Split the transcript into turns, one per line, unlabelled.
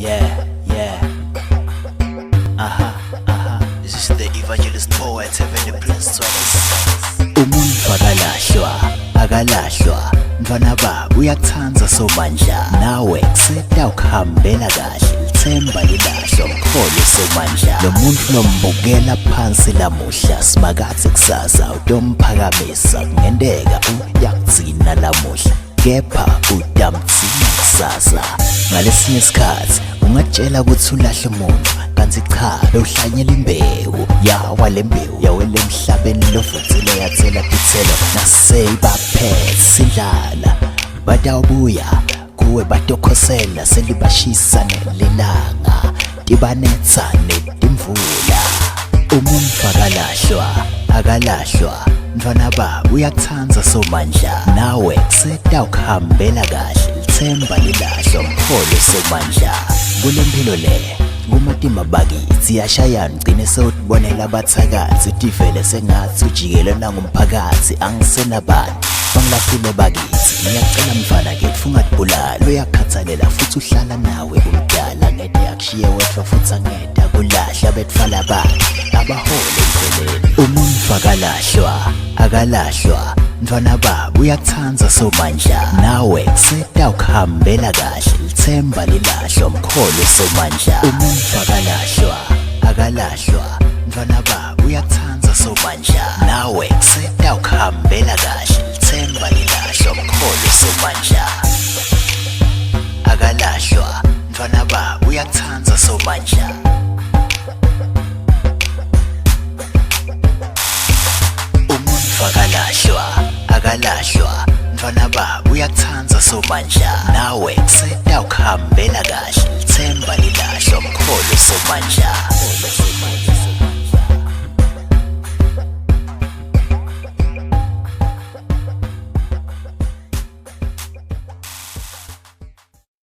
Yeah, yeah. This is the evangelist poet, Heavenly Prince Thomas. Umuntu akalahlwa mfana baba uyakuthanza somandla nawe kuseta ukuhambela kahle lithemba lilahlwa mkholo somandla lo muntu lombukela phansi lamuhla simakathe kusasa utomphakamisa kungenteka uyakugcina lamuhla kepha utamthina kusasa ngalesinye isikhathi ungatshela ukuthi ulahle umuntu kanti cha bewuhlanyela imbewu yawa lembewu yawela emhlabeni lovuthile yathela ithelo naseyibaphethe sindlala batawubuya kuwe batokhosela selibashisa nelilanga tibanetsa netimvula umuntu akalahlwa mfana baba uyakuthanza somandla nawe kuseta ukuhambela kahle lithemba lilahlwa mkholo somandla kulempilo le kumatima bakithi yashayana ugcine sewutibonela abathakathi utivele sengathi ujikele nangumphakathi angisenabani bangilahlile bakithi ngiyacela mfana kethu ungatibulali uyakhathalela futhi uhlala nawe kumdala ngede yakushiye wedwa futhi angeda kulahla betfala bakhe abahole empeleni umuntu akalahlwa mfana baba uyakuthanza somandla nawe kuseta ukuhambela kahle lithemba lilahlwa mkholo somandla umuntu akalahlwa mfana baba uyakuthanza somandla nawe kuseta ukuhambela kahle lithemba lilahlwa mkholo somandla akalahlwa mfana baba uyakuthanza somandla akalahlwa mfana baba uyakuthanza somandla nawe kuseta ukuhambela kahle lithemba